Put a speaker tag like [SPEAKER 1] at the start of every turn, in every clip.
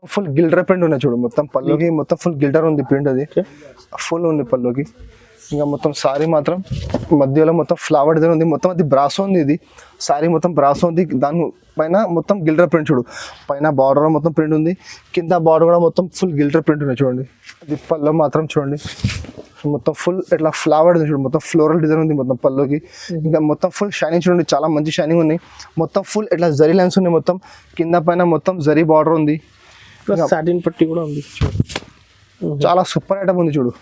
[SPEAKER 1] Full గిల్టర్ print ఉన్నాయి చూడు, మొత్తం పళ్ళుకి మొత్తం ఫుల్ గిల్టర్ ఉంది ప్రింట్, అది ఫుల్ ఉంది పళ్ళుకి. ఇంకా మొత్తం సారీ మాత్రం మధ్యలో మొత్తం ఫ్లవర్ డిజైన్ ఉంది, మొత్తం అది బ్రాసో ఉంది, ఇది సారీ మొత్తం బ్రాసో ఉంది. దాని పైన మొత్తం గిల్టర్ ప్రింట్ చూడు, పైన బార్డర్ మొత్తం ప్రింట్ ఉంది, కింద బార్డర్ కూడా మొత్తం ఫుల్ గిల్టర్ ప్రింట్ ఉన్నాయి చూడండి. అది పళ్ళు మాత్రం చూడండి మొత్తం ఫుల్ ఇట్లా ఫ్లవర్ డిజైన్ చూడు, మొత్తం ఫ్లోరల్ డిజైన్ ఉంది మొత్తం పళ్ళుకి. ఇంకా మొత్తం ఫుల్ షైనింగ్ చూడండి, చాలా మంచి షైనింగ్ ఉన్నాయి. మొత్తం ఫుల్ ఇట్లా జరీ లైన్స్ ఉన్నాయి, మొత్తం కింద పైన మొత్తం జరీ బార్డర్ ఉంది,
[SPEAKER 2] సాటిన్ పట్టి కూడా ఉంది.
[SPEAKER 1] చాలా సూపర్ ఐటమ్ ఉంది చూడు.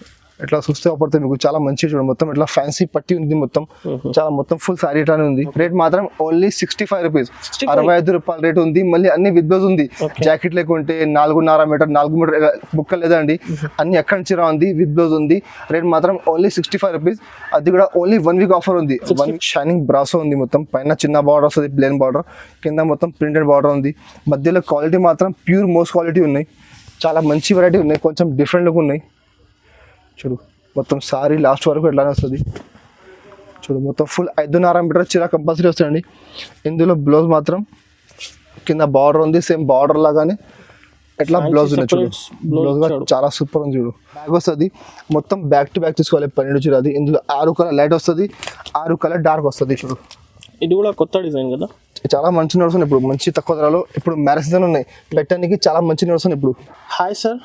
[SPEAKER 1] ఇట్లా చూస్తే పడితే మీకు చాలా మంచిగా చూడు, మొత్తం ఇట్లా ఫ్యాన్సీ పట్టి ఉంది, మొత్తం చాలా మొత్తం ఫుల్ సారీ ఇట్లానే ఉంది. రేట్ మాత్రం ఓన్లీ 65 రూపీస్, 65 రూపాయల రేట్ ఉంది. మళ్ళీ అన్ని విత్ బ్లౌజ్ ఉంది. జాకెట్ లేకుంటే 4.5 మీటర్ 4 మీటర్ బుక్క లేదండి, అన్ని ఎక్కడి నుంచి రా ఉంది, విత్ బ్లౌజ్ ఉంది. రేట్ మాత్రం ఓన్లీ 65 రూపీస్. అది కూడా ఓన్లీ 1 వీక్ ఆఫర్ ఉంది. 1 వీక్ షైనింగ్ బ్రాసో ఉంది, మొత్తం పైన చిన్న బార్డర్ వస్తుంది, ప్లేన్ బార్డర్, కింద మొత్తం ప్రింటెడ్ బార్డర్ ఉంది. మధ్యలో క్వాలిటీ మాత్రం ప్యూర్ మోస్ట్ క్వాలిటీ ఉన్నాయి, చాలా మంచి వెరైటీ ఉన్నాయి, కొంచెం డిఫరెంట్ లుక్ ఉన్నాయి చూడు. మొత్తం సారీ లాస్ట్ వరకు ఎట్లానే వస్తుంది చూడు, మొత్తం ఫుల్ 5.5 మీటర్ చీర కంపల్సరీ వస్తాయండి. ఇందులో బ్లౌజ్ మాత్రం కింద బార్డర్ ఉంది, సేమ్ బార్డర్ లాగానే ఎట్లా బ్లౌజ్ ఉన్నాయి చూడు. బ్లౌజ్ కూడా చాలా సూపర్ ఉంది చూడు. బ్యాగ్ వస్తుంది మొత్తం బ్యాక్ టు బ్యాక్ తీసుకోవాలి, 12 చీర. అది ఇందులో 6 కలర్ లైట్ వస్తుంది, 6 కలర్ డార్క్ వస్తుంది చూడు.
[SPEAKER 2] ఇది కూడా కొత్త డిజైన్ కదా,
[SPEAKER 1] చాలా మంచి నడుస్తుంది ఇప్పుడు, మంచి తక్కువ ధరలో. ఇప్పుడు మ్యారేజ్ సీజన్ ఉన్నాయి, పెట్టడానికి చాలా మంచి నడుస్తుంది ఇప్పుడు.
[SPEAKER 2] Hi sir.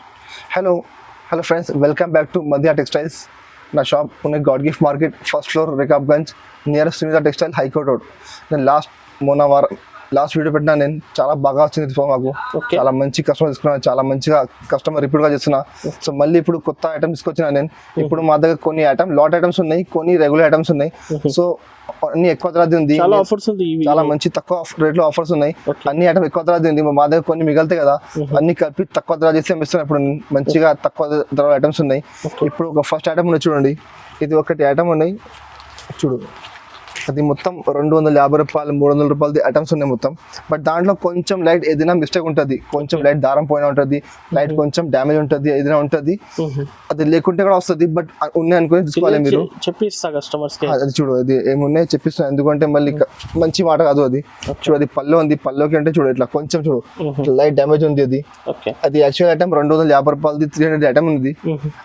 [SPEAKER 1] Hello friends, welcome back to Madhya textiles. నా షాప్ ఉన్న god gift market, first floor, Rikabganj, nearest Sunitha textile, high court road. నేను లాస్ట్ వీడియో పెట్టినా, నేను చాలా బాగా వచ్చింది మాకు, చాలా మంచి కస్టమర్ తీసుకున్నాను, చాలా మంచిగా కస్టమర్ రిపీట్గా చేస్తున్నా. సో మళ్ళీ ఇప్పుడు కొత్త ఐటమ్ తీసుకొచ్చిన నేను. ఇప్పుడు మా దగ్గర కొన్ని లాట్ ఐటమ్స్ ఉన్నాయి, కొన్ని రెగ్యులర్ ఐటమ్స్ ఉన్నాయి. సో అన్ని ఎక్కువ ధరది ఉంది, చాలా మంచి తక్కువ రేట్లో ఆఫర్స్ ఉన్నాయి. అన్ని ఐటమ్ ఎక్కువ ధరది ఉంది, మా దగ్గర కొన్ని మిగిలితే కదా, అన్ని కలిపి తక్కువ ధర చేసి ఇస్తున్నాను. ఇప్పుడు మంచిగా తక్కువ ధర ఐటమ్స్ ఉన్నాయి. ఇప్పుడు ఒక ఫస్ట్ ఐటమ్ ఉన్నాయి చూడండి, ఇది ఒకటి ఐటమ్ ఉన్నాయి చూడు. అది మొత్తం 250 రూపాయలు 300 రూపాయలది ఐటమ్స్ ఉన్నాయి మొత్తం. బట్ దాంట్లో కొంచెం లైట్ ఏదైనా మిస్టేక్ ఉంటుంది, కొంచెం లైట్ దారం పోయినా ఉంటుంది, లైట్ కొంచెం డ్యామేజ్ ఉంటుంది, ఏదైనా ఉంటుంది. అది లేకుంటే కూడా వస్తుంది, బట్ ఉన్నాయి అనుకుని తీసుకోవాలి మీరు.
[SPEAKER 2] చెప్పిస్తా కస్టమర్స్.
[SPEAKER 1] అది చూడు, అది ఏమున్నాయి చెప్పిస్తాను, ఎందుకంటే మళ్ళీ మంచి మాట కాదు అది. చూడు, అది పళ్ళు ఉంది, పళ్ళుకి అంటే చూడు ఇట్లా కొంచెం చూడు లైట్ డ్యామేజ్ ఉంది. అది యాక్చువల్ ఐటమ్ 250 రూపాయలది, 300 ఐటమ్ ఉంది.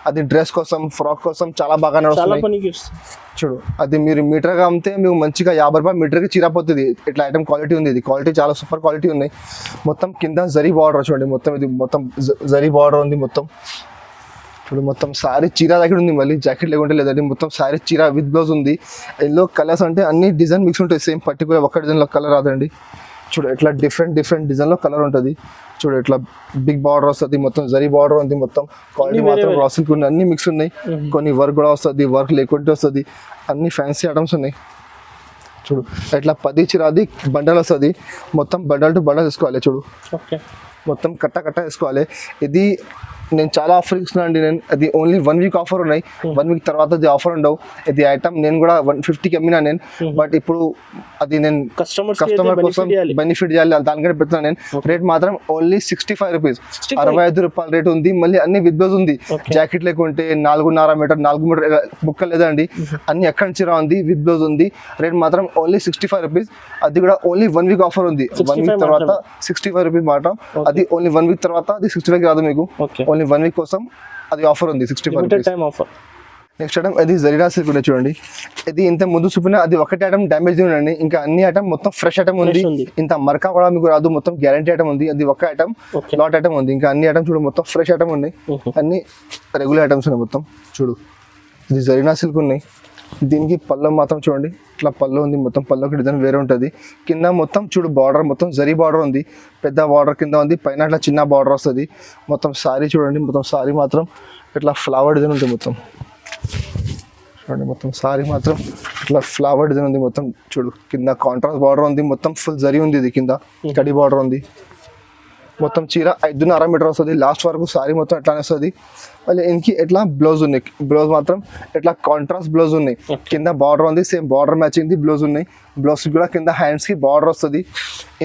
[SPEAKER 1] అది డ్రెస్ కోసం, ఫ్రాక్ కోసం చాలా బాగా నడుస్తుంది చూడు. అది మీరు మీటర్గా అమ్మితే మీకు మంచిగా 50 రూపాయలు మీటర్కి చీరపోతుంది. ఇట్లా ఐటమ్ క్వాలిటీ ఉంది, ఇది క్వాలిటీ చాలా సూపర్ క్వాలిటీ ఉన్నాయి. మొత్తం కింద జరీ బార్డర్ చూడండి, మొత్తం ఇది మొత్తం జరీ బార్డర్ ఉంది మొత్తం చూడు. మొత్తం సారీ చీర దగ్గర ఉంది, మళ్ళీ జాకెట్ లేకుంటే లేదండి. మొత్తం సారీ చీర విత్ బ్లౌజ్ ఉంది. ఎల్లో కలర్స్ అంటే అన్ని డిజైన్ మిక్స్ ఉంటాయి, సేమ్ పర్టికులర్ ఒక్క డిజైన్లో కలర్ రాదండి చూడు. ఇట్లా డిఫరెంట్ డిజైన్లో కలర్ ఉంటుంది చూడు. ఇట్లా బిగ్ బార్డర్ వస్తుంది, మొత్తం జరీ బార్డర్ ఉంది, మొత్తం క్వాలిటీ మాత్రం రాసిల్క్ ఉన్నాయి, అన్ని మిక్స్ ఉన్నాయి. కొన్ని వర్క్ కూడా వస్తుంది, వర్క్ లేకుంటే వస్తుంది, అన్ని ఫ్యాన్సీ ఐటమ్స్ ఉన్నాయి చూడు. ఇట్లా 10 చీరది బండల్ వస్తుంది, మొత్తం బండల్ టు బండల్ తీసుకోవాలి చూడు. మొత్తం కట్ట వేసుకోవాలి. ఇది నేను చాలా ఆఫర్ ఇస్తున్నాను అండి నేను. అది ఓన్లీ 1 వీక్ ఆఫర్ ఉన్నాయి, 1 వీక్ తర్వాత అది ఆఫర్ ఉండవు. ఇది ఐటమ్ నేను కూడా 150కి అమ్మినా నేను, బట్ ఇప్పుడు అది నేను కస్టమర్ కోసం బెనిఫిట్ చేయాలి, దానికంటే పెడుతున్నాను నేను. రేట్ మాత్రం ఓన్లీ 65 రూపీస్, 65 రూపాయల రేట్ ఉంది. మళ్ళీ అన్ని విత్ బ్లౌజ్ ఉంది. జాకెట్ లేకుంటే 4.5 మీటర్ 4 మీటర్ బుక్క లేదండి, అన్ని ఎక్కడి నుంచి రా ఉంది, విత్ బ్లౌజ్ ఉంది. రేట్ మాత్రం ఓన్లీ 65 రూపీస్. అది కూడా ఓన్లీ 1 వీక్ ఆఫర్ ఉంది. 1 వీక్ తర్వాత 65 రూపీస్ మాట. అది ఓన్లీ 1 వీక్ తర్వాత అది 65 రాదు మీకు, ఓన్లీ 1 వీక్ కోసం అది ఆఫర్ ఉంది 65 రూపీస్. నెక్స్ట్ ఐటమ్ అది జరీనా సిల్క్ ఉన్నాయి చూడండి. ఇది ఇంత ముందు చూపిన అది ఒకటి ఐటమ్ డ్యామేజ్ ఉండండి, ఇంకా అన్ని ఐటమ్ మొత్తం ఫ్రెష్ ఐటమ్ ఉంది. ఇంత మరక కూడా మీకు రాదు, మొత్తం గ్యారంటీ ఐటమ్ ఉంది. అది ఒక ఐటమ్ లాట్ ఐటమ్ ఉంది, ఇంకా అన్ని ఐటమ్ చూడు మొత్తం ఫ్రెష్ ఐటమ్ ఉన్నాయి, అన్ని రెగ్యులర్ ఐటమ్స్ ఉన్నాయి మొత్తం చూడు. ఇది జరీనా సిల్క్ ఉన్నాయి. దీనికి పళ్ళు మాత్రం చూడండి ఇట్లా పళ్ళు ఉంది, మొత్తం పళ్ళుకి డిజైన్ వేరే ఉంటుంది. కింద మొత్తం చూడు బార్డర్ మొత్తం జరీ బార్డర్ ఉంది, పెద్ద బార్డర్ కింద ఉంది, పైన ఇట్లా చిన్న బార్డర్ వస్తుంది. మొత్తం సారీ చూడండి, మొత్తం సారీ మాత్రం ఇట్లా ఫ్లవర్ డిజైన్ ఉంటుంది మొత్తం చూడండి. మొత్తం సారీ మాత్రం ఇట్లా ఫ్లవర్ డిజైన్ ఉంది మొత్తం చూడు. కింద కాంట్రాస్ట్ బార్డర్ ఉంది, మొత్తం ఫుల్ జరీ ఉంది. ఇది కింద కడి బార్డర్ ఉంది. మొత్తం చీర 5.5 మీటర్ వస్తుంది, లాస్ట్ వరకు సారీ మొత్తం ఎట్లానే వస్తుంది. మళ్ళీ ఇంకి ఎట్లా బ్లౌజ్ ఉన్నాయి, బ్లౌజ్ మాత్రం ఇట్లా కాంట్రాస్ట్ బ్లౌజ్ ఉన్నాయి. కింద బార్డర్ ఉంది, సేమ్ బార్డర్ మ్యాచింగ్ బ్లౌజ్ ఉన్నాయి. బ్లౌజ్ కూడా కింద హ్యాండ్స్ కి బార్డర్ వస్తుంది.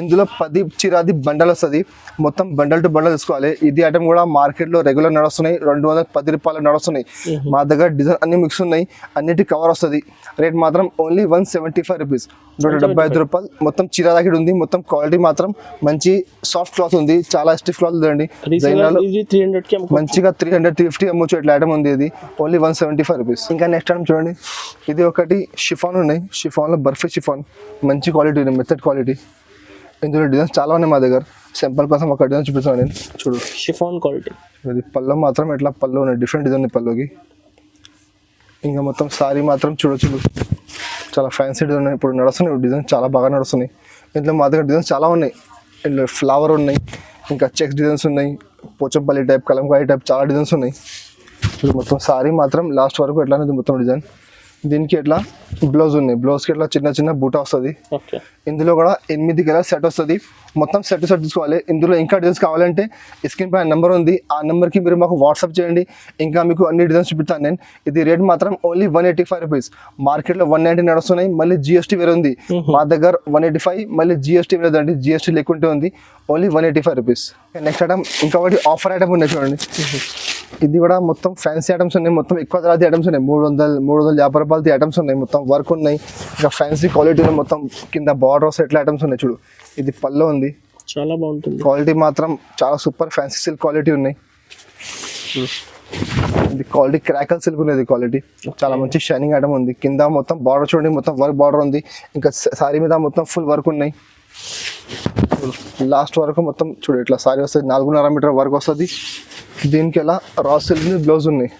[SPEAKER 1] ఇందులో 10 చిరాది బండల్ వస్తుంది. మొత్తం బండల్ టు బండల్ తీసుకోవాలి. ఇది ఐటమ్ కూడా మార్కెట్ లో రెగ్యులర్ నడుస్తున్నాయి, 210 రూపాయలు నడుస్తున్నాయి. మా దగ్గర డిజైన్ అన్ని మిక్స్ ఉన్నాయి, అన్నిటి కవర్ వస్తుంది. రేట్ మాత్రం ఓన్లీ 175 రూపీస్, 175 రూపాయలు. మొత్తం చీర దాకి ఉంది. మొత్తం క్వాలిటీ మాత్రం మంచి సాఫ్ట్ క్లాత్ ఉంది, చాలా స్టిఫ్ క్లాత్ ఉందండి. మంచిగా 300-350 అమ్మొచ్చు ఇట్లా ఐటమ్ ఉంది. ఇది ఓన్లీ 175 రూపీస్. ఇంకా నెక్స్ట్ ఐటమ్ చూడండి, ఇది ఒకటి షిఫాన్ ఉన్నాయి. షిఫాన్ లో బర్ఫీ షిఫాన్ మంచి క్వాలిటీ ఉంది, మెథడ్ క్వాలిటీ. ఇందులో డిజైన్స్ చాలా ఉన్నాయి మా దగ్గర. సింపుల్ కోసం ఒక డిజైన్ చూపిస్తాను నేను. చూడు
[SPEAKER 2] షిఫాన్ క్వాలిటీ.
[SPEAKER 1] ఇది పళ్ళు మాత్రం ఎట్లా పళ్ళు ఉన్నాయి, డిఫరెంట్ డిజైన్ ఉంది పళ్ళుకి. ఇంకా మొత్తం సారీ మాత్రం చూడొచ్చు, చాలా ఫ్యాన్సీ డిజైన్ ఉన్నాయి. ఇప్పుడు నడుస్తున్నాయి డిజైన్, చాలా బాగా నడుస్తున్నాయి. ఇందులో మా దగ్గర డిజైన్స్ చాలా ఉన్నాయి. ఇందులో ఫ్లవర్ ఉన్నాయి, ఇంకా చెక్స్ డిజైన్స్ ఉన్నాయి, పోచంపల్లి టైప్, కలంకారీ టైప్, చాలా డిజైన్స్ ఉన్నాయి. ఇప్పుడు మొత్తం సారీ మాత్రం లాస్ట్ వరకు ఎట్లా ఉంది మొత్తం డిజైన్. దీనికి ఎట్లా బ్లౌజ్ ఉన్నాయి, బ్లౌజ్కి ఎట్లా చిన్న చిన్న బూటా వస్తుంది. ఇందులో కూడా 8 కలర్ సెట్ వస్తుంది. మొత్తం సెట్ తీసుకోవాలి. ఇందులో ఇంకా డిజైన్స్ కావాలంటే స్క్రీన్ పైన నెంబర్ ఉంది, ఆ నెంబర్కి మీరు మాకు వాట్సాప్ చేయండి. ఇంకా మీకు అన్ని డిజైన్స్ చూపిస్తాను నేను. ఇది రేట్ మాత్రం ఓన్లీ 185 రూపీస్. మార్కెట్లో 190 నడుస్తున్నాయి, మళ్ళీ జిఎస్టీ వేరే ఉంది. మా దగ్గర 185, మళ్ళీ జిఎస్టీ వేరేదండి, జిఎస్టీ లేకుంటే ఉంది. Only 185 rupees. నెక్స్ట్ ఐటమ్ ఇంకొకటి ఆఫర్ ఐటమ్ ఉన్నాయి చూడండి. ఇది కూడా మొత్తం ఫ్యాన్సీ ఐటమ్స్ ఉన్నాయి, మొత్తం ఎక్కువ తరగతి ఐటమ్స్ ఉన్నాయి. 350 రూపాయలది ఐటమ్స్ ఉన్నాయి, మొత్తం వర్క్ ఉన్నాయి. ఇంకా ఫ్యాన్సీ క్వాలిటీ మొత్తం కింద బార్డర్స్ ఎట్లా ఐటమ్స్ ఉన్నాయి చూడు. ఇది పళ్ళు ఉంది,
[SPEAKER 2] చాలా బాగుంటుంది.
[SPEAKER 1] క్వాలిటీ మాత్రం చాలా సూపర్ ఫ్యాన్సీ సిల్క్ క్వాలిటీ ఉన్నాయి. ఇది క్వాలిటీ క్రాకల్ సిల్క్ ఉంది. క్వాలిటీ చాలా మంచి షైనింగ్ ఐటమ్ ఉంది. కింద మొత్తం బార్డర్ చూడండి, మొత్తం వర్క్ బార్డర్ ఉంది. ఇంకా సారీ మీద మొత్తం ఫుల్ వర్క్ ఉన్నాయి. లాస్ట్ వరకు మొత్తం చూడు ఇట్లా సారీ వస్తుంది, 4.5 మీటర్ వర్క్ వస్తుంది. దీనికి ఎలా రా సిల్క్ బ్లౌజ్ ఉన్నాయి.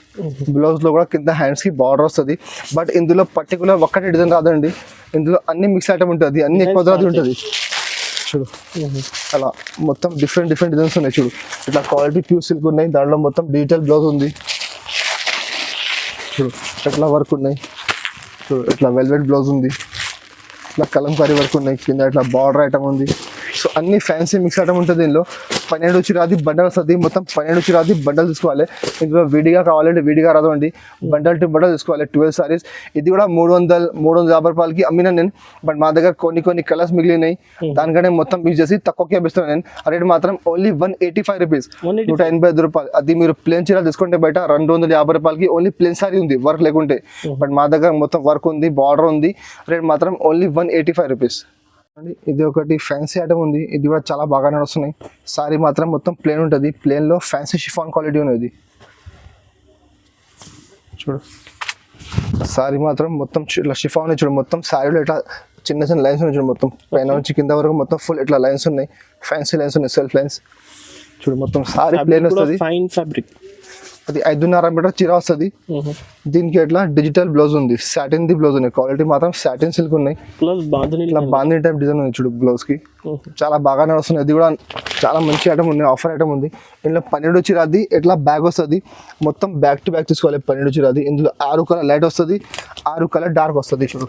[SPEAKER 1] బ్లౌజ్ లో కూడా కింద హ్యాండ్స్ కి బార్డర్ వస్తుంది. బట్ ఇందులో పర్టికులర్ ఒక్కటే డిజైన్ రాదండి, ఇందులో అన్ని మిక్స్ ఐటమ్ ఉంటుంది, అన్ని ఎక్కువ తరగతి ఉంటుంది. చూడు అలా మొత్తం డిఫరెంట్ డిజైన్స్ ఉన్నాయి. చూడు ఇట్లా క్వాలిటీ ప్యూర్ సిల్క్ ఉన్నాయి. దాంట్లో మొత్తం డిజిటల్ బ్లౌజ్ ఉంది. చూడు ఎట్లా వర్క్ ఉన్నాయి. చూడు ఇట్లా వెల్వెట్ బ్లౌజ్ ఉంది, ఇట్లా కలంకారీ వర్క్ ఉన్నాయి. కింద ఇట్లా బార్డర్ ఐటమ్ ఉంది. సో అన్ని ఫ్యాన్సీ మిక్స్ ఐటమ్ ఉంటుంది. దీనిలో 12 చిరాది బండల్ వస్తుంది. మొత్తం 12 చిరాది బండల్ తీసుకోవాలి. ఇందులో విడిగా కావాలంటే విడిగా రాదండి, బండల్ టు బండల్ తీసుకోవాలి. 12 సారీస్. ఇది కూడా 350 రూపాయలకి అమ్మినా నేను. బట్ మా దగ్గర కొన్ని కలర్స్ మిగిలినాయి, దానికంటే మొత్తం యూజ్ చేసి తక్కువకే ఇస్తున్నాను నేను. రేట్ మాత్రం ఓన్లీ 185 రూపీస్, 185 రూపాయలు. అది మీరు ప్లేన్ చీర తీసుకుంటే బయట 250 రూపాయలకి ఓన్లీ ప్లేన్ సారీ ఉంది, వర్క్ లేకుంటే. బట్ మా దగ్గర మొత్తం వర్క్ ఉంది, బార్డర్ ఉంది. రేట్ మాత్రం ఓన్లీ 185 రూపీస్. ఇది ఒకటి ఫ్యాన్సీ ఐటమ్ ఉంది. ఇది కూడా చాలా బాగా నడుస్తున్నాయి. సారీ మాత్రం మొత్తం ప్లేన్ ఉంటుంది. ప్లేన్ లో ఫ్యాన్సీ షిఫాన్ క్వాలిటీ ఉన్నది. చూడు సారీ మాత్రం మొత్తం ఇట్లా షిఫాన్ చూడు. మొత్తం సారీలో ఇట్లా చిన్న లైన్స్ ఉన్నాయి చూడు. మొత్తం పైన నుంచి కింద వరకు మొత్తం ఫుల్ ఇట్లా లైన్స్ ఉన్నాయి, ఫ్యాన్సీ లైన్స్ ఉన్నాయి, సెల్ఫ్ లైన్స్. చూడు మొత్తం సారీ ప్లేన్ వస్తుంది.
[SPEAKER 2] Fine fabric.
[SPEAKER 1] అది 5.5 మీటర్ చీర వస్తుంది. దీనికి ఎట్లా డిజిటల్ బ్లౌజ్ ఉంది, సాటిన్ ది బ్లౌజ్ ఉన్నాయి. క్వాలిటీ మాత్రం సాటిన్ సిల్క్ ఉన్నాయి. ఇట్లా బాందిని టైప్ డిజైన్ ఉంది చూడు బ్లౌజ్ కి, చాలా బాగా నడుస్తుంది. ఇది కూడా చాలా మంచి ఐటమ్ ఉంది, ఆఫర్ ఐటమ్ ఉంది. ఇందులో 12 చీరది ఎట్లా బ్యాగ్ వస్తుంది. మొత్తం బ్యాక్ టు బ్యాక్ తీసుకోవాలి. 12 చీరది. ఇందులో 6 కలర్ లైట్ వస్తుంది, 6 కలర్ డార్క్ వస్తుంది. చూడు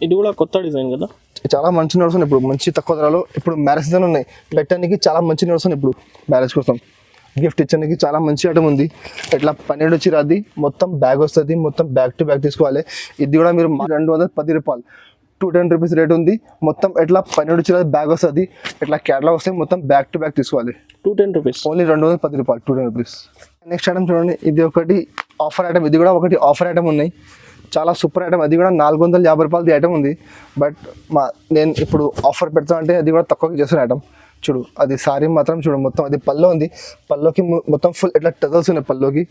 [SPEAKER 2] ఇది కూడా కొత్త డిజైన్ కదా,
[SPEAKER 1] చాలా మంచి నడుస్తుంది. ఇప్పుడు మంచి తక్కువ ధరలో ఇప్పుడు మ్యారేజ్ సీజన్ ఉన్నాయి, పెట్టడానికి చాలా మంచి నడుస్తుంది. ఇప్పుడు మ్యారేజ్ కోసం గిఫ్ట్ ఇచ్చడానికి చాలా మంచి ఐటమ్ ఉంది. ఇట్లా 12 చీరది మొత్తం బ్యాగ్ వస్తుంది, మొత్తం బ్యాక్ టు బ్యాక్ తీసుకోవాలి. ఇది కూడా మీరు 210 రూపాయలు, 210 రూపీస్ రేట్ ఉంది. మొత్తం ఇట్లా 12 చీర బ్యాగ్ వస్తుంది. ఇట్లా కేటలాగ్ వస్తే మొత్తం బ్యాక్ టు బ్యాక్ తీసుకోవాలి.
[SPEAKER 2] 210 రూపీస్,
[SPEAKER 1] ఓన్లీ 210 రూపాయలు, 210 రూపీస్. నెక్స్ట్ ఐటమ్ చూడండి, ఇది ఒకటి ఆఫర్ ఐటమ్. ఇది కూడా ఒకటి ఆఫర్ ఐటమ్ ఉన్నాయి, చాలా సూపర్ ఐటమ్. అది కూడా 450 రూపాయలది ఐటమ్ ఉంది. బట్ నేను ఇప్పుడు ఆఫర్ పెడతా అంటే అది కూడా తక్కువకి చేస్తున్న ఐటమ్. చూడు అది సారీ మాత్రం చూడు, మొత్తం అది పల్లో ఉంది. పల్లోకి మొత్తం ఫుల్ ఇట్లా టజల్స్ ఉన్నాయి పల్లోకి.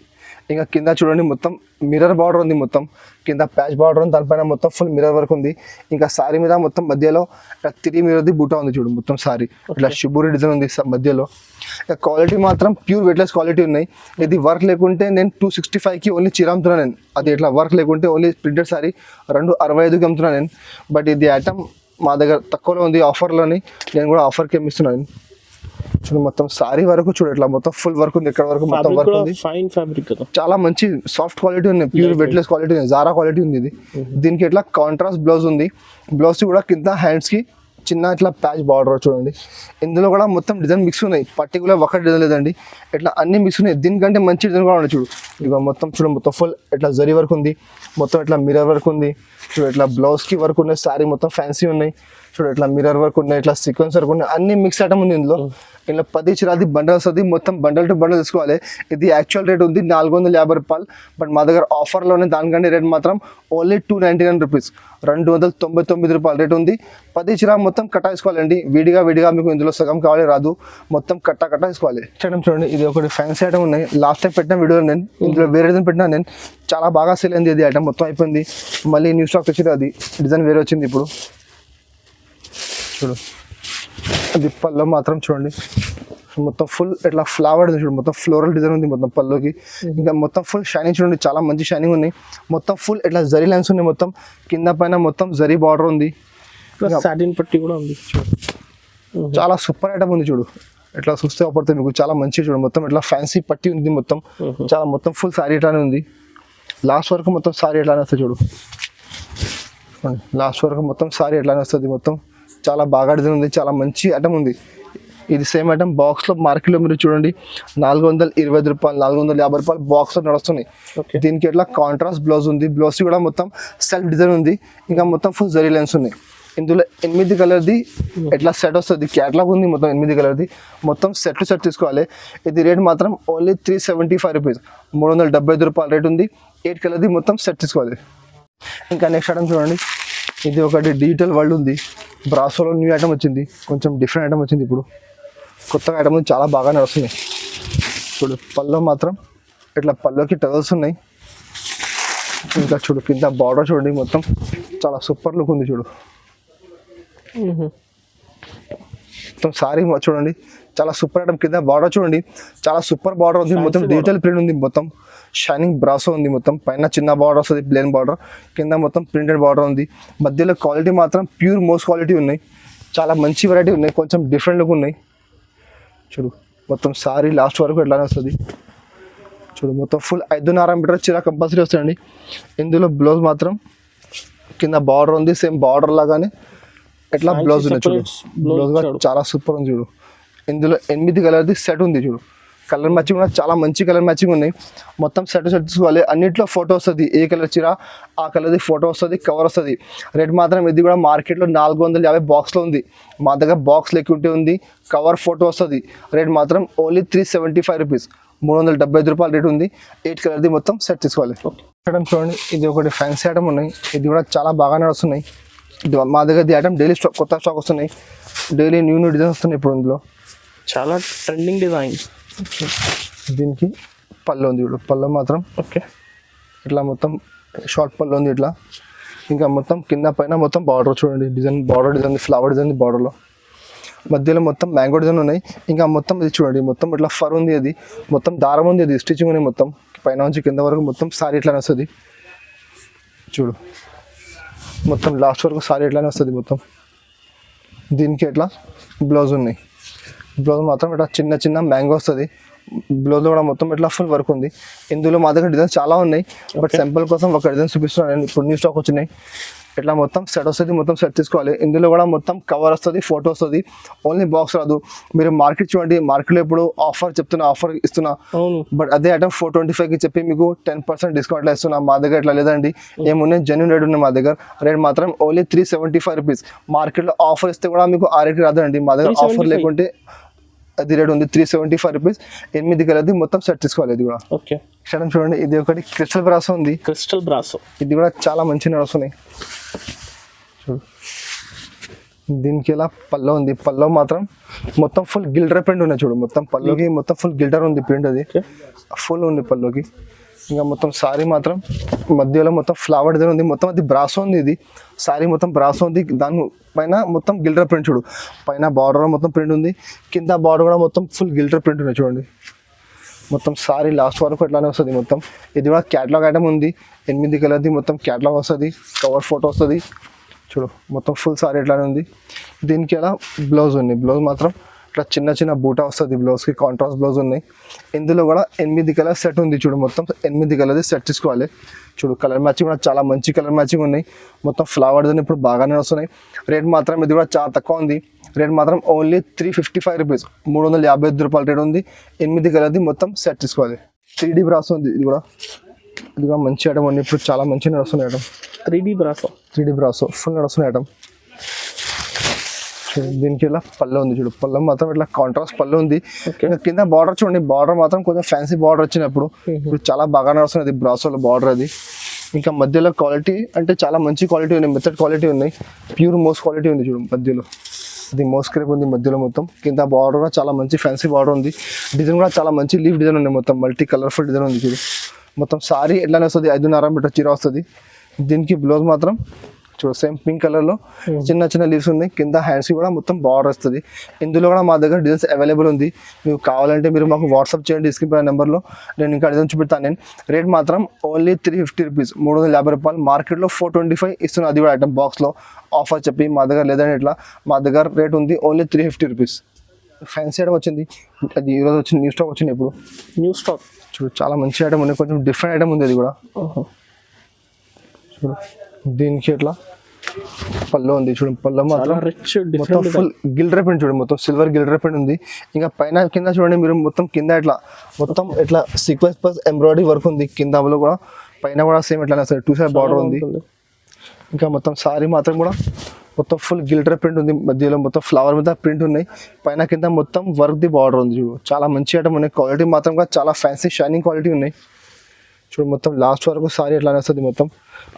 [SPEAKER 1] ఇంకా కింద చూడండి మొత్తం మిర్రర్ బార్డర్ ఉంది, మొత్తం కింద ప్యాచ్ బార్డర్ ఉంది, దానిపైన మొత్తం ఫుల్ మిర్రర్ వర్క్ ఉంది. ఇంకా సారీ మీద మొత్తం మధ్యలో ఇట్లా 3 మిర్రర్ది బూటా ఉంది చూడు. మొత్తం సారీ ఇట్లా షిబూరి డిజైన్ ఉంది మధ్యలో. క్వాలిటీ మాత్రం ప్యూర్ వెయిట్లెస్ క్వాలిటీ ఉన్నాయి. ఇది వర్క్ లేకుంటే నేను 265కి ఓన్లీ చీర అమ్ముతున్నాను నేను. అది ఇట్లా వర్క్ లేకుంటే ఓన్లీ ప్రింటెడ్ సారీ 265కి అమ్ముతున్నాను నేను. బట్ ఇది ఐటమ్ మా దగ్గర తక్కువలో ఉంది, ఆఫర్లోని. నేను కూడా ఆఫర్కి ఇస్తున్నాను. చూడు మొత్తం సారీ వరకు చూడు, ఇట్లా మొత్తం ఫుల్ వర్క్ ఉంది. ఇక్కడ వరకు మొత్తం వర్క్ ఉంది.
[SPEAKER 2] ఫైన్ ఫ్యాబ్రిక్ కదా,
[SPEAKER 1] చాలా మంచి సాఫ్ట్ క్వాలిటీ ఉంది, ప్యూర్ వెయిట్లెస్ క్వాలిటీ ఉంది, జారా క్వాలిటీ ఉంది. ఇది దీనికి ఇట్లా కాంట్రాస్ట్ బ్లౌజ్ ఉంది. బ్లౌజ్ కూడా కింద హ్యాండ్స్ కి చిన్న ఇట్లా ప్యాచ్ బార్డర్ చూడండి. ఇందులో కూడా మొత్తం డిజైన్ మిక్స్ ఉన్నాయి, పర్టికులర్ ఒక డిజైన్ లేదండి, ఇట్లా అన్ని మిక్స్ ఉన్నాయి. దీనికంటే మంచి డిజైన్ కూడా ఉన్నాయి చూడు. ఇక మొత్తం చూడు, మొత్తం ఫుల్ ఇట్లా జరీ వర్క్ ఉంది, మొత్తం ఇట్లా మిర్రర్ వర్క్ ఉంది చూడు, ఇట్లా బ్లౌజ్కి వర్క్ ఉన్నాయి, శారీ మొత్తం ఫ్యాన్సీ ఉన్నాయి చూడు, ఇట్లా మిర్రర్ వర్క్ ఉన్నాయి, ఇట్లా సీక్వెన్స్ వర్క్ ఉన్నాయి, అన్ని మిక్స్ ఐటమ్ ఉంది ఇందులో. ఇలా 10 చీరది బండల్ వస్తుంది, మొత్తం బండల్ టు బండల్ తీసుకోవాలి. ఇది యాక్చువల్ రేట్ ఉంది 450 రూపాయలు, బట్ మా దగ్గర ఆఫర్లోనే దానికంటే రేట్ మాత్రం ఓన్లీ 299 రూపీస్, 299 రూపాయలు రేట్ ఉంది. 10 చీర మొత్తం కట్ట వేసుకోవాలండి, విడిగా మీకు ఇందులో సగం కావాలి రాదు, మొత్తం కట్ట వేసుకోవాలి. చూడండి, ఇది ఒకటి ఫ్యాన్సీ ఐటమ్ ఉన్నాయి. లాస్ట్ టైం పెట్టిన వీడియో నేను ఇందులో వేరే డిజైన్ పెట్టినా, నేను చాలా బాగా సేల్ అయింది. ఇది ఐటమ్ మొత్తం అయిపోయింది, మళ్ళీ న్యూ స్టాక్ వచ్చింది, అది డిజైన్ వేరే వచ్చింది ఇప్పుడు చూడు. అది పళ్ళు మాత్రం చూడండి, మొత్తం ఫుల్ ఇట్లా ఫ్లవర్ చూడు, మొత్తం ఫ్లోరల్ డిజైన్ ఉంది మొత్తం పళ్ళుకి. ఇంకా మొత్తం ఫుల్ షైనింగ్ చూడండి, చాలా మంచి షైనింగ్ ఉన్నాయి. మొత్తం ఫుల్ ఇట్లా జరీ లైన్స్ ఉన్నాయి, మొత్తం కింద పైన మొత్తం జరీ బార్డర్ ఉంది,
[SPEAKER 2] సాటిన్ పట్టి కూడా ఉంది.
[SPEAKER 1] చాలా సూపర్ ఐటమ్ ఉంది చూడు. ఇట్లా చూస్తే అప్పటితో మీకు చాలా మంచి చూడు, మొత్తం ఇట్లా ఫ్యాన్సీ పట్టి ఉంది, మొత్తం చాలా మొత్తం ఫుల్ సారీ ఇట్లానే ఉంది. లాస్ట్ వరకు మొత్తం సారీ ఎట్లానే వస్తుంది చూడు, లాస్ట్ వరకు మొత్తం సారీ ఎట్లానే వస్తుంది, మొత్తం చాలా బాగా డిజైన్ ఉంది, చాలా మంచి ఐటమ్ ఉంది. ఇది సేమ్ ఐటమ్ బాక్స్లో మార్కెట్లో మీరు చూడండి 420 రూపాయలు, 450 రూపాయలు బాక్స్లో నడుస్తున్నాయి. దీనికి ఎట్లా కాంట్రాస్ట్ బ్లౌజ్ ఉంది, బ్లౌజ్ కూడా మొత్తం సెల్ఫ్ డిజైన్ ఉంది, ఇంకా మొత్తం ఫుల్ జరీ లైన్స్ ఉన్నాయి. ఇందులో 8 కలర్ది ఎట్లా సెట్ వస్తుంది, క్యాటలాగ్ ఉంది మొత్తం 8 కలర్ది, మొత్తం సెట్ తీసుకోవాలి. ఇది రేట్ మాత్రం ఓన్లీ 375 రూపీస్, 375 రూపాయలు రేట్ ఉంది. 8 కలర్ది మొత్తం సెట్ తీసుకోవాలి. ఇంకా నెక్స్ట్ ఐటమ్ చూడండి, ఇది ఒకటి డిజిటల్ వరల్డ్ ఉంది, బ్రాసోలో న్యూ ఐటమ్ వచ్చింది, కొంచెం డిఫరెంట్ ఐటమ్ వచ్చింది ఇప్పుడు, కొత్తగా ఐటమ్ ఉంది, చాలా బాగా నడుస్తున్నాయి చూడు. పళ్ళు మాత్రం ఇట్లా పళ్ళుకి టవల్స్ ఉన్నాయి, ఇంకా చూడు కింద బార్డర్ చూడండి, మొత్తం చాలా సూపర్ లుక్ ఉంది చూడు. మొత్తం సారీ చూడండి, చాలా సూపర్ ఐటమ్. కింద బార్డర్ చూడండి, చాలా సూపర్ బార్డర్ ఉంది, మొత్తం డిజిటల్ ప్రింట్ ఉంది, మొత్తం షైనింగ్ బ్రాసో ఉంది, మొత్తం పైన చిన్న బార్డర్ వస్తుంది ప్లేన్ బార్డర్, కింద మొత్తం ప్రింటెడ్ బార్డర్ ఉంది. మధ్యలో క్వాలిటీ మాత్రం ప్యూర్ మోస్ట్ క్వాలిటీ ఉన్నాయి, చాలా మంచి వెరైటీ ఉన్నాయి, కొంచెం డిఫరెంట్ లుక్ ఉన్నాయి చూడు. మొత్తం సారీ లాస్ట్ వరకు ఎట్లానే వస్తుంది చూడు, మొత్తం ఫుల్ 5.5 మీటర్ చీర కంపల్సరీ వస్తాయండి. ఇందులో బ్లౌజ్ మాత్రం కింద బార్డర్ ఉంది, సేమ్ బార్డర్ లాగానే ఎట్లా బ్లౌజ్ ఉంది చూడు, బ్లౌజ్ కూడా చాలా సూపర్ ఉంది చూడు. ఇందులో 8 కలర్ది సెట్ ఉంది చూడు, కలర్ మ్యాచింగ్ కూడా చాలా మంచి కలర్ మ్యాచింగ్ ఉన్నాయి, మొత్తం సెట్ తీసుకోవాలి. అన్నింటిలో ఫోటో వస్తుంది, ఏ కలర్ చీర ఆ కలర్ది ఫోటో వస్తుంది, కవర్ వస్తుంది. రేట్ మాత్రం ఇది కూడా మార్కెట్లో 450 బాక్స్లో ఉంది, మా దగ్గర బాక్స్ లెక్కుంటే ఉంది, కవర్ ఫోటో వస్తుంది. రేట్ మాత్రం ఓన్లీ 375 రూపీస్, 375 రూపాయలు రేట్ ఉంది. 8 కలర్ది మొత్తం సెట్ తీసుకోవాలి. ఐటమ్ చూడండి, ఇది ఒకటి ఫ్యాన్సీ ఐటమ్ ఉన్నాయి, ఇది కూడా చాలా బాగా నడుస్తున్నాయి. మా దగ్గర ఈ ఐటమ్ డైలీ స్టాక్, కొత్త స్టాక్ వస్తున్నాయి, డైలీ న్యూ డిజైన్స్ వస్తున్నాయి ఇప్పుడు. ఇందులో
[SPEAKER 2] చాలా ట్రెండింగ్ డిజైన్.
[SPEAKER 1] దీనికి పళ్ళు ఉంది చూడు, పళ్ళు మాత్రం
[SPEAKER 2] ఓకే
[SPEAKER 1] ఇట్లా మొత్తం షార్ట్ పళ్ళు ఉంది ఇట్లా, ఇంకా మొత్తం కింద పైన మొత్తం బార్డర్ చూడండి, design border design flower design బార్డర్లో, మధ్యలో మొత్తం మ్యాంగో డిజైన్ ఉన్నాయి. ఇంకా మొత్తం ఇది చూడండి, మొత్తం ఇట్లా ఫర్ ఉంది, అది మొత్తం దారం ఉంది, అది స్టిచ్చింగ్ ఉంది, మొత్తం పైన నుంచి కింద వరకు మొత్తం సారీ ఇట్లానే వస్తుంది చూడు, మొత్తం లాస్ట్ వరకు సారీ ఇట్లానే వస్తుంది మొత్తం. దీనికి ఇట్లా బ్లౌజ్ ఉన్నాయి, బ్లౌజ్ మాత్రం ఇట్లా చిన్న చిన్న మ్యాంగో వస్తుంది, బ్లౌజ్ కూడా మొత్తం ఇట్లా ఫుల్ వర్క్ ఉంది. ఇందులో మా దగ్గర డిజైన్స్ చాలా ఉన్నాయి, బట్ సింపుల్ కోసం ఒక డిజైన్ చూపిస్తున్నాను నేను. ఇప్పుడు న్యూ స్టాక్ వచ్చినాయి, ఇట్లా మొత్తం సెట్ వస్తుంది, మొత్తం సెట్ తీసుకోవాలి. ఇందులో కూడా మొత్తం కవర్ వస్తుంది, ఫోటో వస్తుంది, ఓన్లీ బాక్స్ రాదు. మీరు మార్కెట్ చూడండి, మార్కెట్లో ఇప్పుడు ఆఫర్ చెప్తున్నా, ఆఫర్ ఇస్తున్నా, బట్ అదే ఐటమ్ 425కి చెప్పి మీకు 10% డిస్కౌంట్లో ఇస్తున్నా. మా దగ్గర ఇట్లా లేదండి, ఏమున్నాయి జెన్యూన్ రేట్ ఉన్నాయి మా దగ్గర. రేట్ మాత్రం ఓన్లీ 375 రూపీస్. మార్కెట్లో ఆఫర్ ఇస్తే కూడా మీకు ఆ రేట్కి రాదండి, మా దగ్గర ఆఫర్ లేకుంటే అది రేట్ ఉంది 375 రూపీస్. 8 కలర్ది మొత్తం సెట్ తీసుకోవాలి. ఇది కూడా
[SPEAKER 2] ఓకే
[SPEAKER 1] చూడండి, ఇది ఒకటి క్రిస్టల్ బ్రాసో ఉంది,
[SPEAKER 2] క్రిస్టల్ బ్రాసో,
[SPEAKER 1] ఇది కూడా చాలా మంచి నడుస్తున్నాయి చూడు. దీనికి ఇలా పల్లో ఉంది, పల్లో మాత్రం మొత్తం ఫుల్ గిల్టర్ ప్రింట్ ఉన్నాయి చూడు, మొత్తం పల్లోకి మొత్తం ఫుల్ గిల్టర్ ఉంది ప్రింట్, అది ఫుల్ ఉంది పల్లోకి. ఇంకా మొత్తం సారీ మాత్రం మధ్యలో మొత్తం ఫ్లవర్ డిజైన్ ఉంది, మొత్తం అది బ్రాసో ఉంది, ఇది సారీ మొత్తం బ్రాసో ఉంది. దాని పైన మొత్తం గిల్టర్ ప్రింట్ చూడు, పైన బార్డర్ మొత్తం ప్రింట్ ఉంది, కింద బార్డర్ కూడా మొత్తం ఫుల్ గిల్టర్ ప్రింట్ ఉన్నాయి చూడండి. మొత్తం సారీ లాస్ట్ వరకు ఎట్లానే వస్తుంది మొత్తం. ఇది కూడా క్యాటలాగ్ ఐటమ్ ఉంది, 8 కలర్ది మొత్తం క్యాటలాగ్ వస్తుంది, కవర్ ఫోటో వస్తుంది చూడు, మొత్తం ఫుల్ సారీ ఎట్లానే ఉంది. దీనికి ఎలా బ్లౌజ్ ఉంది, బ్లౌజ్ మాత్రం ఇట్లా చిన్న చిన్న బూటా వస్తుంది బ్లౌజ్కి, కాంట్రాస్ట్ బ్లౌజ్ ఉన్నాయి. ఇందులో కూడా 8 కలర్ సెట్ ఉంది చూడు, మొత్తం 8 కలర్ సెట్ తీసుకోవాలి. చూడు కలర్ మ్యాచింగ్ కూడా చాలా మంచి కలర్ మ్యాచింగ్ ఉన్నాయి. మొత్తం ఫ్లవర్స్ ఇప్పుడు బాగానే వస్తున్నాయి. రేట్ మాత్రం ఇది కూడా చాలా తక్కువ ఉంది. రేట్ మాత్రం ఓన్లీ 355 రూపీస్, 355 రూపాయల రేట్ ఉంది. 8 కలర్ది మొత్తం సెట్ తీసుకోవాలి. 3D బ్రాస్ ఉంది, ఇది కూడా మంచి ఐటమ్ ఉంది. ఇప్పుడు చాలా మంచిగా నడుస్తున్నాయి ఐటమ్. 3D బ్రాసో ఫుల్ నడుస్తున్నాయి ఐటమ్. దీనికి ఇలా పళ్ళు ఉంది చూడు, పళ్ళు మాత్రం ఇట్లా కాంట్రాస్ట్ పళ్ళు ఉంది. కింద బార్డర్ చూడండి, బార్డర్ మాత్రం కొంచెం ఫ్యాన్సీ బార్డర్ వచ్చినప్పుడు ఇప్పుడు చాలా బాగా నడుస్తుంది బ్రాసోలో బార్డర్ అది. ఇంకా మధ్యలో క్వాలిటీ అంటే చాలా మంచి క్వాలిటీ ఉన్నాయి, మెథడ్ క్వాలిటీ ఉన్నాయి, ప్యూర్ మోస్ క్వాలిటీ ఉంది చూడు. మధ్యలో ఇది మోస్ క్రేప్ ఉంది మధ్యలో మొత్తం. కింద బార్డర్ కూడా చాలా మంచి ఫ్యాన్సీ బార్డర్ ఉంది. డిజైన్ కూడా చాలా మంచి లీఫ్ డిజైన్ ఉంది, మొత్తం మల్టీ కలర్ఫుల్ డిజైన్ ఉంది చూడు. మొత్తం సారీ ఎట్లానే వస్తుంది, 5.5 మీటర్ చీర వస్తుంది. దీనికి బ్లౌజ్ మాత్రం చూడు సేమ్ పింక్ కలర్లో చిన్న చిన్న లీవ్స్ ఉన్నాయి. కింద హ్యాండ్స్ కూడా మొత్తం బార్డర్ వస్తుంది. ఇందులో కూడా మా దగ్గర డిజైన్స్ అవైలబుల్ ఉంది. మీకు కావాలంటే మీరు మాకు వాట్సాప్ చేయండి స్క్రీన్ పై నెంబర్లో, నేను ఇంకా డిజైన్ చూపెడతాను. నేను రేట్ మాత్రం ఓన్లీ 350 రూపీస్, 350 రూపాయలు. మార్కెట్లో 425 ఇస్తున్నాను, అది కూడా ఐటమ్ బాక్స్లో ఆఫర్ చెప్పి. మా దగ్గర లేదంటే ఇట్లా మా దగ్గర రేట్ ఉంది ఓన్లీ 350 రూపీస్. ఫ్యాన్సీ ఐటమ్ వచ్చింది, అది ఈరోజు వచ్చింది, న్యూ స్టాక్ వచ్చింది. ఇప్పుడు
[SPEAKER 2] న్యూ స్టాక్
[SPEAKER 1] చూడు చాలా మంచి ఐటమ్ ఉంది, కొంచెం డిఫరెంట్ ఐటమ్ ఉంది అది కూడా. చూడు దీనికి ఇట్లా పళ్ళు ఉంది చూడు, పళ్ళు మాత్రం
[SPEAKER 2] రిచ్
[SPEAKER 1] మొత్తం ఫుల్ గిల్డర్ ప్రింట్ చూడండి, మొత్తం సిల్వర్ గిల్డర్ ప్రింట్ ఉంది. ఇంకా పైన కింద చూడండి మీరు, మొత్తం కింద ఇట్లా మొత్తం ఇట్లా సీక్వెన్స్ ప్లస్ ఎంబ్రాయిడరీ వర్క్ ఉంది. కింద కూడా పైన కూడా సేమ్ ఇట్లా 2 సైడ్ బార్డర్ ఉంది. ఇంకా మొత్తం సారీ మాత్రం కూడా మొత్తం ఫుల్ గిల్డర్ ప్రింట్ ఉంది. మధ్యలో మొత్తం ఫ్లవర్ మీద ప్రింట్ ఉన్నాయి. పైన కింద మొత్తం వర్క్ ది బార్డర్ ఉంది చూడు. చాలా మంచి ఐటమ్ ఉన్నాయి. క్వాలిటీ మాత్రం కూడా చాలా ఫ్యాన్సీ షైనింగ్ క్వాలిటీ ఉన్నాయి చూడు. మొత్తం లాస్ట్ వరకు సారీ ఎట్లానే వస్తుంది, మొత్తం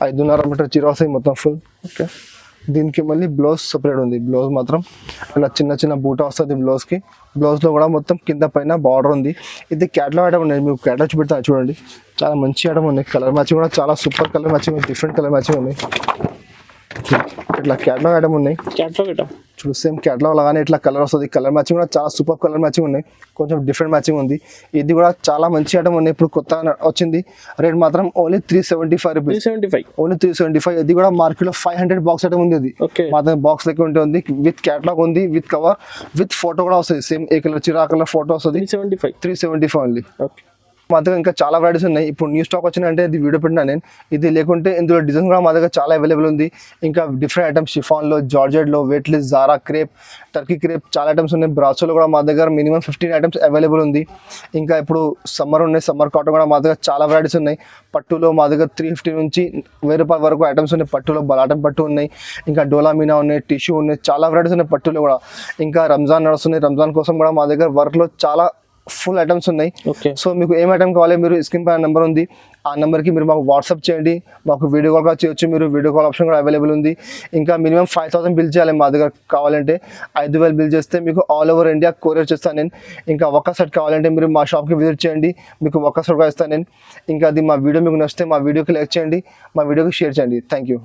[SPEAKER 1] 5.5 మీటర్ చీర వస్తుంది మొత్తం ఫుల్. ఓకే, దీనికి మళ్ళీ బ్లౌజ్ సపరేట్ ఉంది. బ్లౌజ్ మాత్రం ఇలా చిన్న చిన్న బూటా వస్తుంది బ్లౌజ్కి. బ్లౌజ్లో కూడా మొత్తం కింద పైన బార్డర్ ఉంది. ఇది క్యాట్లాగ్ ఐటమ్ ఉన్నాయి, మీకు క్యాట్లాగ్ చూపెడతాను చూడండి. చాలా మంచి ఐటమ్ ఉన్నాయి. కలర్ మ్యాచింగ్ కూడా చాలా సూపర్ కలర్ మ్యాచింగ్ ఉంది, డిఫరెంట్ కలర్ మ్యాచింగ్ ఉన్నాయి. ఇట్లా క్యాట్లాగ్ ఐటమ్ ఉన్నాయి. చూడు సేమ్ క్యాట్లాగ్ లాగానే ఇట్లా కలర్ వస్తుంది. కలర్ మ్యాచింగ్ కూడా చాలా సూపర్ కలర్ మ్యాచింగ్ ఉన్నాయి, కొంచెం డిఫరెంట్ మ్యాచింగ్ ఉంది. ఇది కూడా చాలా మంచి ఐటమ్ ఉన్నాయి, ఇప్పుడు కొత్తగా వచ్చింది. రేట్ మాత్రం ఓన్లీ 375 రూపీస్, ఓన్లీ 375. ఇది కూడా మార్కెట్లో 500 బాక్స్ ఐటమ్ ఉంది. అది మా దగ్గర బాక్స్ లెక్క ఉంటుంది, విత్ క్యాట్లాగ్ ఉంది, విత్ కవర్, విత్ ఫోటో కూడా వస్తుంది. సేమ్ ఏ కలర్ చీర ఆ కలర్ ఫోటో వస్తుంది. 375 ఓన్లీ. మా దగ్గర ఇంకా చాలా వెరైటీస్ ఉన్నాయి. ఇప్పుడు న్యూ స్టాక్ వచ్చినాయంటే ఇది వీడియో పెట్టినా నేను. ఇది లేకుంటే ఇందులో డిజైన్ కూడా మా దగ్గర చాలా అవైలబుల్ ఉంది. ఇంకా డిఫరెంట్ ఐటమ్స్ షిఫాన్లో, జార్జెట్లో, weightless, Zara crepe, Turkey crepe చాలా ఐటమ్స్ ఉన్నాయి. బ్రాసోలో కూడా మా దగ్గర మినిమం 15 ఐటమ్స్ అవైలబుల్ ఉంది. ఇంకా ఇప్పుడు సమ్మర్ ఉన్నాయి, సమ్మర్ కాటన్ కూడా మా దగ్గర చాలా వెరైటీస్ ఉన్నాయి. పట్టులో మా దగ్గర 350 నుంచి 1000 రూపాయల వరకు ఐటమ్స్ ఉన్నాయి. పట్టులో బలాటన్ పట్టు ఉన్నాయి, ఇంకా డోలా మీనా ఉన్నాయి, టిష్యూ ఉన్నాయి, చాలా వెరైటీస్ ఉన్నాయి పట్టులో కూడా. ఇంకా రంజాన్ నడుస్తున్నాయి, రంజాన్ కోసం కూడా మా దగ్గర వర్క్లో చాలా ఫుల్ ఐటమ్స్ ఉన్నాయి. సో మీకు ఏం ఐటమ్ కావాలి, మీరు స్క్రీన్ పైన నెంబర్ ఉంది, ఆ నెంబర్కి మీరు మాకు వాట్సాప్ చేయండి. మాకు వీడియో కాల్ కూడా చేయొచ్చు, మీరు వీడియో కాల్ ఆప్షన్ కూడా అవైలబుల్ ఉంది. ఇంకా మినిమం 5000 బిల్ చేయాలి మా దగ్గర కావాలంటే. 5000 బిల్ చేస్తే మీకు ఆల్ ఓవర్ ఇండియా కొరియర్ చేస్తాను నేను. ఇంకా ఒక్క సెట్ కావాలంటే మీరు మా షాప్కి విజిట్ చేయండి, మీకు ఒక్క సెట్ కూడా ఇస్తాను నేను. ఇంకా అది మా వీడియో మీకు నచ్చితే మా వీడియోకి లైక్ చేయండి, మా వీడియోకి షేర్ చేయండి. Thank you.